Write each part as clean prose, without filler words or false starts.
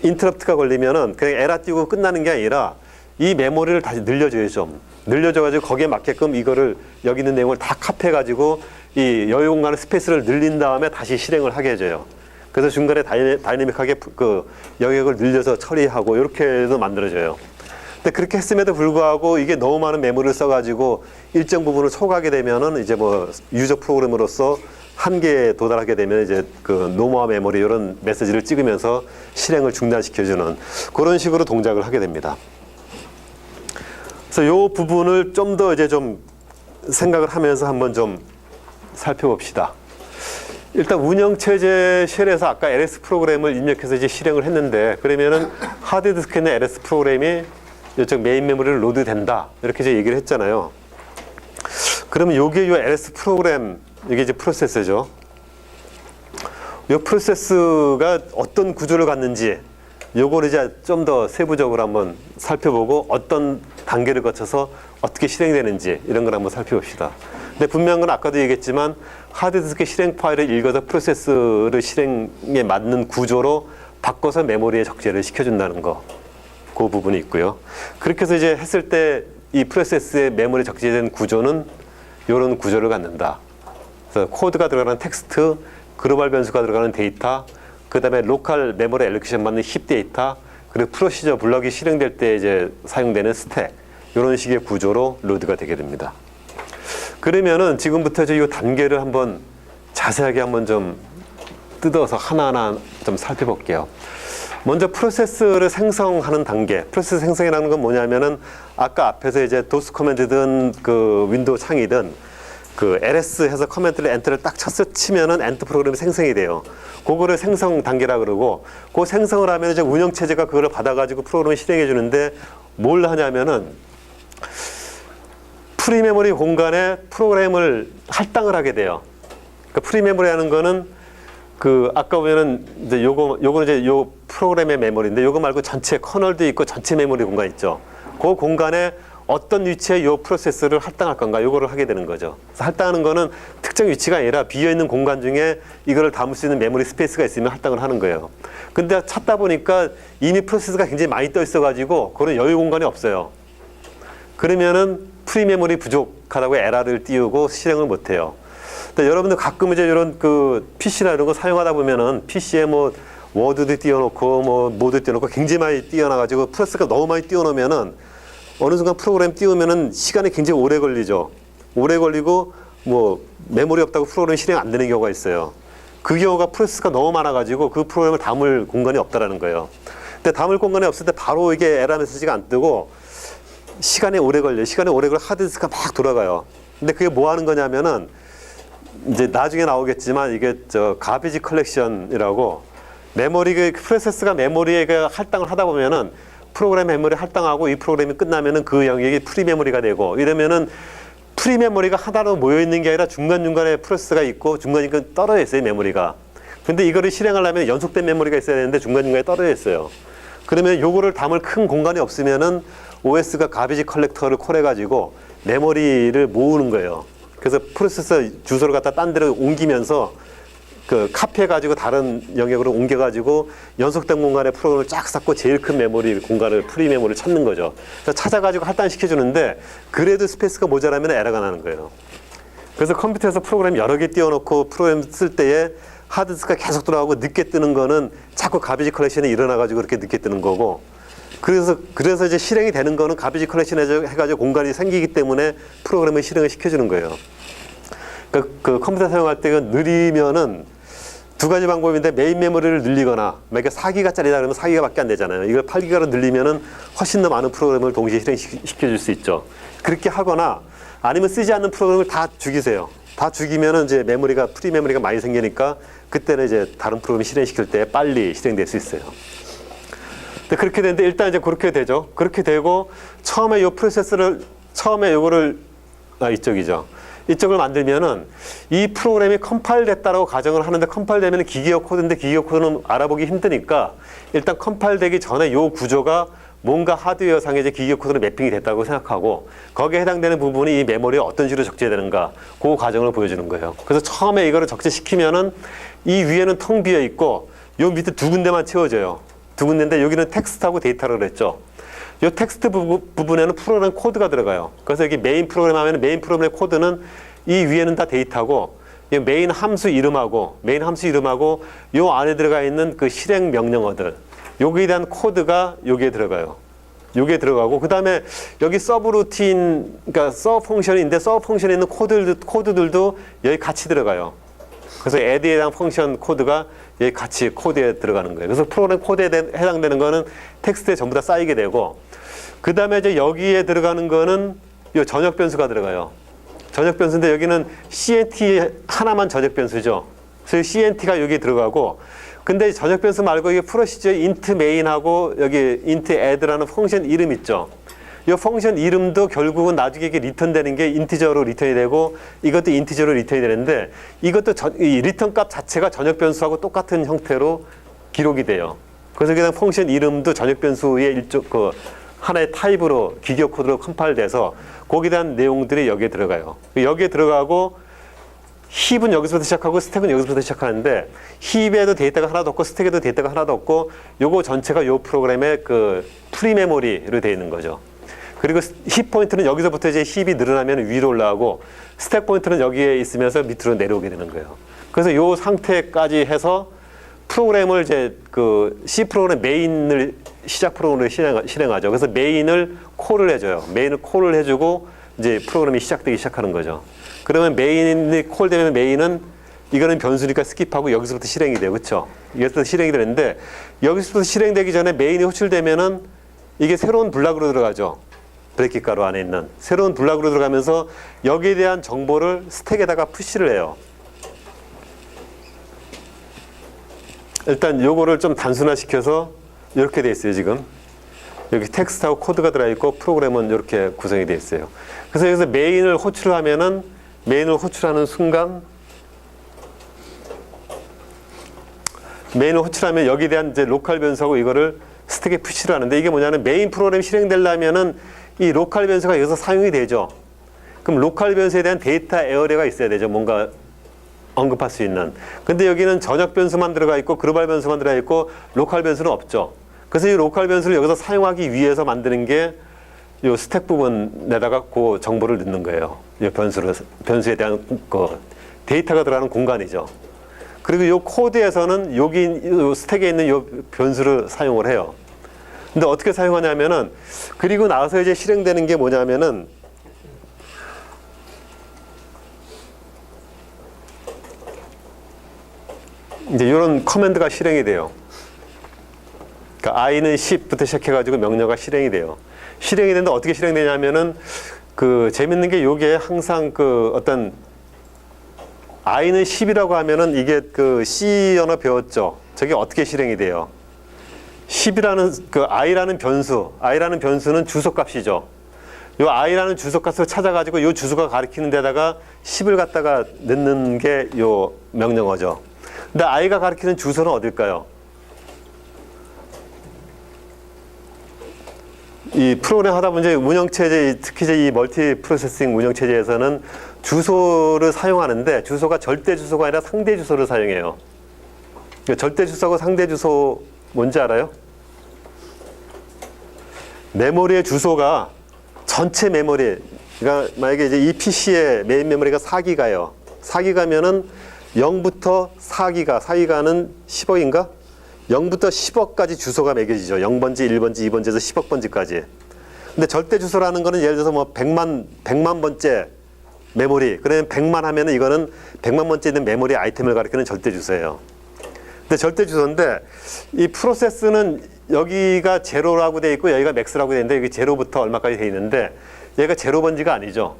인터럽트가 걸리면은 그냥 에러 띄우고 끝나는 게 아니라 이 메모리를 다시 늘려줘요. 좀 늘려줘가지고 거기에 맞게끔 이거를 여기 있는 내용을 다 카피해가지고 이 여유 공간의 스페이스를 늘린 다음에 다시 실행을 하게 해줘요. 그래서 중간에 다이내믹하게 그 영역을 늘려서 처리하고 이렇게 해서 만들어져요. 근데 그렇게 했음에도 불구하고 이게 너무 많은 메모리를 써가지고 일정 부분을 초과하게 되면은 이제 뭐 유저 프로그램으로서 한계에 도달하게 되면 이제 그 노모화 메모리 이런 메시지를 찍으면서 실행을 중단시켜주는 그런 식으로 동작을 하게 됩니다. 그래서 이 부분을 좀 더 이제 좀 생각을 하면서 한번 좀 살펴봅시다. 일단 운영체제 쉘에서 아까 ls 프로그램을 입력해서 이제 실행을 했는데 그러면은 하드디스크에 있는 ls 프로그램이 이쪽 메인 메모리를 로드된다 이렇게 이제 얘기를 했잖아요. 그러면 요게 요 ls 프로그램 이게 이제 프로세스죠. 이 프로세스가 어떤 구조를 갖는지 요거를 이제 좀 더 세부적으로 한번 살펴보고 어떤 단계를 거쳐서 어떻게 실행되는지 이런 걸 한번 살펴봅시다. 근데 분명한 건 아까도 얘기했지만 하드디스크 실행 파일을 읽어서 프로세스를 실행에 맞는 구조로 바꿔서 메모리에 적재를 시켜준다는 거. 그 부분이 있고요. 그렇게 해서 이제 했을 때 이 프로세스의 메모리에 적재된 구조는 이런 구조를 갖는다. 그래서 코드가 들어가는 텍스트, 글로벌 변수가 들어가는 데이터, 그 다음에 로컬 메모리 엘로케이션 받는 힙 데이터, 그리고 프로시저 블럭이 실행될 때 이제 사용되는 스택, 이런 식의 구조로 로드가 되게 됩니다. 그러면은 지금부터 이 단계를 한번 자세하게 한번 좀 뜯어서 하나하나 좀 살펴볼게요. 먼저 프로세스를 생성하는 단계. 프로세스 생성이라는 건 뭐냐면은 아까 앞에서 이제 도스 커맨드든 그 윈도우 창이든 그 ls 해서 커맨드를 엔터를 딱 치면은 엔터 프로그램이 생성이 돼요. 그거를 생성 단계라 그러고 그 생성을 하면 이제 운영 체제가 그거를 받아가지고 프로그램을 실행해 주는데 뭘 하냐면은 프리메모리 공간에 프로그램을 할당을 하게 돼요. 그 프리메모리 하는 거는 그 아까 보면은 이제 요거는 이제 요 프로그램의 메모리인데 요거 말고 전체 커널도 있고 전체 메모리 공간 있죠. 그 공간에 어떤 위치에 요 프로세스를 할당할 건가 요거를 하게 되는 거죠. 그래서 할당하는 거는 특정 위치가 아니라 비어 있는 공간 중에 이거를 담을 수 있는 메모리 스페이스가 있으면 할당을 하는 거예요. 근데 찾다 보니까 이미 프로세스가 굉장히 많이 떠 있어 가지고 그런 여유 공간이 없어요. 그러면은 프리메모리 부족하다고 에러를 띄우고 실행을 못 해요. 근데 여러분들 가끔 이제 이런 그 PC나 이런 거 사용하다 보면은 PC에 뭐 워드도 띄워놓고 뭐 모드 띄워놓고 굉장히 많이 띄워놔가지고 프로세스가 너무 많이 띄워놓으면은 어느 순간 프로그램 띄우면은 시간이 굉장히 오래 걸리죠. 오래 걸리고 뭐 메모리 없다고 프로그램 실행 안 되는 경우가 있어요. 그 경우가 프로세스가 너무 많아가지고 그 프로그램을 담을 공간이 없다라는 거예요. 근데 담을 공간이 없을 때 바로 이게 에러 메시지가 안 뜨고 시간이 오래 걸려요. 시간이 오래 걸려 하드디스크가 막 돌아가요. 근데 그게 뭐 하는 거냐면은 이제 나중에 나오겠지만 이게 저 가비지 컬렉션이라고 메모리 그 프로세스가 메모리에 그 할당을 하다 보면은 프로그램 메모리 할당하고 이 프로그램이 끝나면은 그 영역이 프리 메모리가 되고 이러면은 프리 메모리가 하나로 모여 있는 게 아니라 중간중간에 프로세스가 있고 중간중간 떨어져 있어요, 메모리가. 근데 이거를 실행하려면 연속된 메모리가 있어야 되는데 중간중간에 떨어져 있어요. 그러면 요거를 담을 큰 공간이 없으면은 OS가 가비지 컬렉터를 콜해가지고 메모리를 모으는 거예요. 그래서 프로세서 주소를 갖다 딴 데로 옮기면서 그 카피해가지고 다른 영역으로 옮겨가지고 연속된 공간에 프로그램을 쫙 쌓고 제일 큰 메모리 공간을 프리 메모리를 찾는 거죠. 그래서 찾아가지고 할당시켜주는데 그래도 스페이스가 모자라면 에러가 나는 거예요. 그래서 컴퓨터에서 프로그램 여러 개 띄워놓고 프로그램 쓸 때에 하드디스크가 계속 돌아가고 늦게 뜨는 거는 자꾸 가비지 컬렉션이 일어나가지고 그렇게 늦게 뜨는 거고 그래서 이제 실행이 되는 거는 가비지 컬렉션 해가지고 공간이 생기기 때문에 프로그램을 실행을 시켜주는 거예요. 그 컴퓨터 사용할 때 느리면은 두 가지 방법인데 메인 메모리를 늘리거나 만약에 4기가짜리다 그러면 4기가밖에 안 되잖아요. 이걸 8기가로 늘리면은 훨씬 더 많은 프로그램을 동시에 실행시켜줄 수 있죠. 그렇게 하거나 아니면 쓰지 않는 프로그램을 다 죽이세요. 다 죽이면은 이제 메모리가 프리 메모리가 많이 생기니까 그때는 이제 다른 프로그램 실행시킬 때 빨리 실행될 수 있어요. 근데 그렇게 되는데 일단 이제 그렇게 되죠. 그렇게 되고 처음에 요 프로세스를 처음에 요거를 이쪽을 만들면은 이 프로그램이 컴파일 됐다라고 가정을 하는데 컴파일 되면 기계어 코드인데 기계어 코드는 알아보기 힘드니까 일단 컴파일 되기 전에 요 구조가 뭔가 하드웨어 상에 이제 기계어 코드로 매핑이 됐다고 생각하고 거기에 해당되는 부분이 이 메모리에 어떤 식으로 적재되는가 그 과정을 보여주는 거예요. 그래서 처음에 이거를 적재시키면은 이 위에는 텅 비어 있고 요 밑에 두 군데만 채워져요. 두 군데인데 여기는 텍스트하고 데이터라고 그랬죠. 이 텍스트 부분에는 프로그램 코드가 들어가요. 그래서 여기 메인 프로그램 하면 메인 프로그램의 코드는 이 위에는 다 데이터고 이 메인 함수 이름하고 요 안에 들어가 있는 그 실행 명령어들 여기에 대한 코드가 여기에 들어가요. 여기에 들어가고 그 다음에 여기 서브루틴 그러니까 서브 펑션인데 서브 펑션에 있는 코드들도 여기 같이 들어가요. 그래서 add에 대한 펑션 코드가 여기 같이 코드에 들어가는 거예요. 그래서 프로그램 코드에 해당되는 거는 텍스트에 전부 다 쌓이게 되고 그 다음에 이제 여기에 들어가는 거는 이 전역 변수가 들어가요. 전역 변수인데 여기는 CNT 하나만 전역 변수죠. 그래서 CNT가 여기 들어가고 근데 전역 변수 말고 이게 프로시저 int main하고 여기 int add라는 펑션 이름 있죠. 이 펑션 이름도 결국은 나중에 이게 리턴되는 게 인티저로 리턴이 되고 이것도 인티저로 리턴이 되는데 이것도 이 리턴 값 자체가 전역 변수하고 똑같은 형태로 기록이 돼요. 그래서 그냥 펑션 이름도 전역 변수의 일종 그 하나의 타입으로 기계 코드로 컴파일돼서 거기에 대한 내용들이 여기에 들어가요. 여기에 들어가고 힙은 여기서부터 시작하고 스택은 여기서부터 시작하는데 힙에도 데이터가 하나도 없고 스택에도 데이터가 하나도 없고 요거 전체가 요 프로그램의 그 프리 메모리로 되어 있는 거죠. 그리고 힙 포인트는 여기서부터 이제 힙이 늘어나면 위로 올라가고 스택 포인트는 여기에 있으면서 밑으로 내려오게 되는 거예요. 그래서 요 상태까지 해서 프로그램을 이제 그 C 프로그램 메인을 시작 프로그램을 실행하죠. 그래서 메인을 콜을 해줘요. 메인을 콜을 해주고 이제 프로그램이 시작되기 시작하는 거죠. 그러면 메인이 콜되면 메인은 이거는 변수니까 스킵하고 여기서부터 실행이 돼요. 그렇죠? 여기서부터 실행이 되는데 여기서부터 실행되기 전에 메인이 호출되면은 이게 새로운 블락으로 들어가죠. 브레이킷 가로 안에 있는 새로운 블락으로 들어가면서 여기에 대한 정보를 스택에다가 푸시를 해요. 일단 요거를 좀 단순화시켜서 이렇게 돼 있어요. 지금 여기 텍스트하고 코드가 들어있고 프로그램은 이렇게 구성이 돼 있어요. 그래서 여기서 메인을 호출하면은 메인을 호출하는 순간 메인을 호출하면 여기에 대한 이제 로컬 변수하고 이거를 스택에 푸시를 하는데 이게 뭐냐면 메인 프로그램 실행되려면은 이 로컬 변수가 여기서 사용이 되죠. 그럼 로컬 변수에 대한 데이터 에어리어가 있어야 되죠. 뭔가 언급할 수 있는. 근데 여기는 전역 변수만 들어가 있고 글로벌 변수만 들어가 있고 로컬 변수는 없죠. 그래서 이 로컬 변수를 여기서 사용하기 위해서 만드는 게 이 스택 부분에다가 그 정보를 넣는 거예요. 이 변수에 대한 그 데이터가 들어가는 공간이죠. 그리고 이 코드에서는 여기 이 스택에 있는 이 변수를 사용을 해요. 근데 어떻게 사용하냐면은 그리고 나서 이제 실행되는 게 뭐냐면은 이제 이런 커맨드가 실행이 돼요. 그러니까 i는 10부터 시작해가지고 명령어가 실행이 돼요. 실행이 되는데 어떻게 실행되냐면은 그 재밌는 게 요게 항상 그 어떤 i는 10이라고 하면은 이게 그 C 언어 배웠죠. 저게 어떻게 실행이 돼요? 10이라는 그 i라는 변수는 주소값이죠. 요 i라는 주소값을 찾아가지고 요 주소가 가리키는 데다가 10을 갖다가 넣는 게 요 명령어죠. 근데 i가 가리키는 주소는 어딜까요? 이 프로그램 하다 보면 이제 운영체제, 특히 이제 이 멀티 프로세싱 운영체제에서는 주소를 사용하는데 주소가 절대 주소가 아니라 상대 주소를 사용해요. 절대 주소하고 상대 주소 뭔지 알아요? 메모리의 주소가 전체 메모리, 그러니까 만약에 이제 이 PC의 메인 메모리가 4기가예요. 4기가면은 0부터 4기가는 10억인가? 0부터 10억까지 주소가 매겨지죠. 0번지, 1번지, 2번지에서 10억 번지까지. 근데 절대 주소라는 거는 예를 들어서 뭐 100만 번째 메모리. 그러면 100만 하면은 이거는 100만 번째 있는 메모리 아이템을 가리키는 절대 주소예요. 근데 절대 주소인데 이 프로세스는 여기가 제로라고 돼 있고 여기가 맥스라고 돼 있는데 여기 제로부터 얼마까지 돼 있는데 얘가 제로 번지가 아니죠.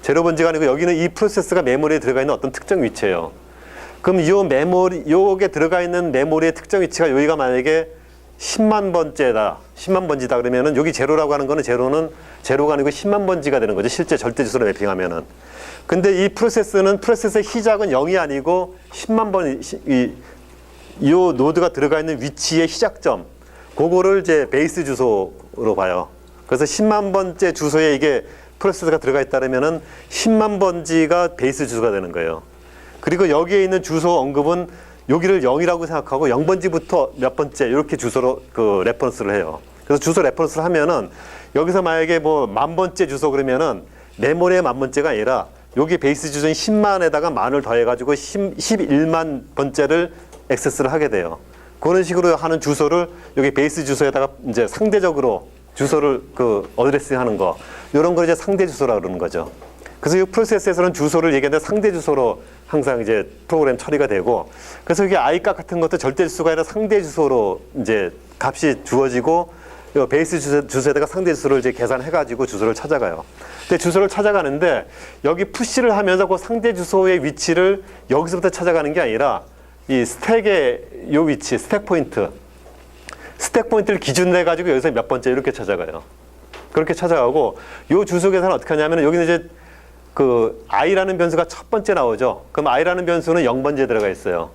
제로 번지가 아니고 여기는 이 프로세스가 메모리에 들어가 있는 어떤 특정 위치예요. 그럼 이 메모리, 요게 들어가 있는 메모리의 특정 위치가 여기가 만약에 10만 번째다, 10만 번지다 그러면은 여기 제로라고 하는 거는 제로가 아니고 10만 번지가 되는 거죠. 실제 절대 주소로 매핑하면은. 근데 이 프로세스의 시작은 0이 아니고 10만 번, 이 노드가 들어가 있는 위치의 시작점, 그거를 이제 베이스 주소로 봐요. 그래서 10만 번째 주소에 이게 프로세스가 들어가 있다면은 10만 번지가 베이스 주소가 되는 거예요. 그리고 여기에 있는 주소 언급은 여기를 0이라고 생각하고 0번지부터 몇 번째 이렇게 주소로 그 레퍼런스를 해요. 그래서 주소 레퍼런스를 하면은 여기서 만약에 뭐 10,000번째 주소 그러면은 메모리의 10,000번째가 아니라 여기 베이스 주소인 10만에다가 만을 더해가지고 11만 번째를 액세스를 하게 돼요. 그런 식으로 하는 주소를 여기 베이스 주소에다가 이제 상대적으로 주소를 그 어드레싱 하는 거, 이런 걸 이제 상대 주소라고 그러는 거죠. 그래서 이 프로세스에서는 주소를 얘기하는데 상대 주소로 항상 이제 프로그램 처리가 되고, 그래서 이게 i값 같은 것도 절대 주소가 아니라 상대 주소로 이제 값이 주어지고, 이 베이스 주소에다가 상대 주소를 이제 계산해가지고 주소를 찾아가요. 근데 주소를 찾아가는데 여기 푸시를 하면서 그 상대 주소의 위치를 여기서부터 찾아가는 게 아니라 이 스택의 요 위치, 스택 포인트를 기준으로 해가지고 여기서 몇 번째 이렇게 찾아가요. 그렇게 찾아가고 요 주소 계산은 어떻게 하냐면 여기는 이제 그 i라는 변수가 첫 번째 나오죠. 그럼 i라는 변수는 0번째에 들어가 있어요.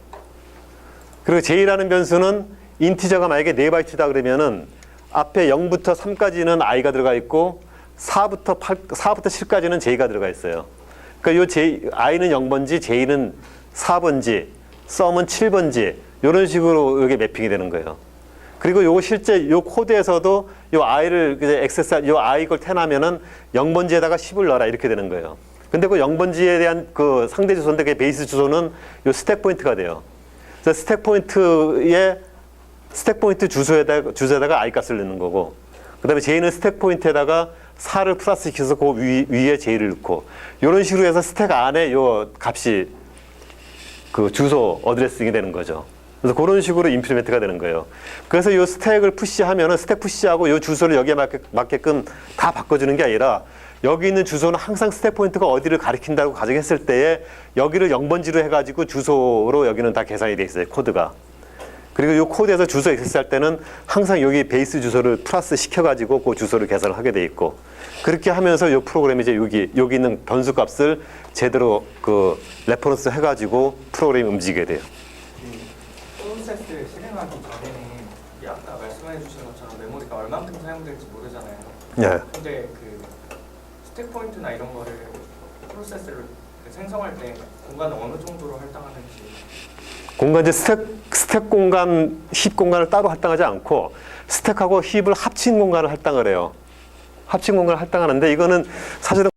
그리고 j라는 변수는 인티저가 만약에 4바이트다 그러면은 앞에 0부터 3까지는 i가 들어가 있고 4부터 7까지는 j가 들어가 있어요. 그러니까 요 i는 0번지, j는 4번지, sum은 7번지 이런 식으로 이게 매핑이 되는 거예요. 그리고 요 실제 요 코드에서도 요 i를 요 i 걸 태나면은 0번지에다가 10을 넣어라 이렇게 되는 거예요. 근데 그 0번지에 대한 그 상대 주소인데 그 베이스 주소는 요 스택 포인트가 돼요. 그래서 스택 포인트 주소에다가 i 값을 넣는 거고, 그다음에 j는 스택 포인트에다가 4를 플러스 시켜서 그 위에 j를 넣고, 이런 식으로 해서 스택 안에 요 값이 그 주소 어드레싱이 되는 거죠. 그래서 그런 식으로 임플리멘트가 되는 거예요. 그래서 이 스택을 푸시하면은 스택 푸시하고 이 주소를 여기에 맞게끔 다 바꿔주는 게 아니라 여기 있는 주소는 항상 스택 포인트가 어디를 가리킨다고 가정했을 때에 여기를 0번지로 해가지고 주소로 여기는 다 계산이 돼 있어요, 코드가. 그리고 이 코드에서 주소 액세스할 때는 항상 여기 베이스 주소를 플러스 시켜가지고 그 주소를 계산을 하게 돼 있고, 그렇게 하면서 이 프로그램이 이제 여기 있는 변수 값을 제대로 그 레퍼런스 해가지고 프로그램이 움직이게 돼요. 프로세스를 실행하기 전에는 아까 말씀해 주신 것처럼 메모리가 얼만큼 사용될지 모르잖아요. 네. 근데 그 스택 포인트나 이런 거를 프로세스를 생성할 때 공간을 어느 정도로 할당하는지. 공간 이제 스택 공간, 힙 공간을 따로 할당하지 않고 스택하고 힙을 합친 공간을 할당을 해요. 합친 공간을 할당하는데 이거는 사실은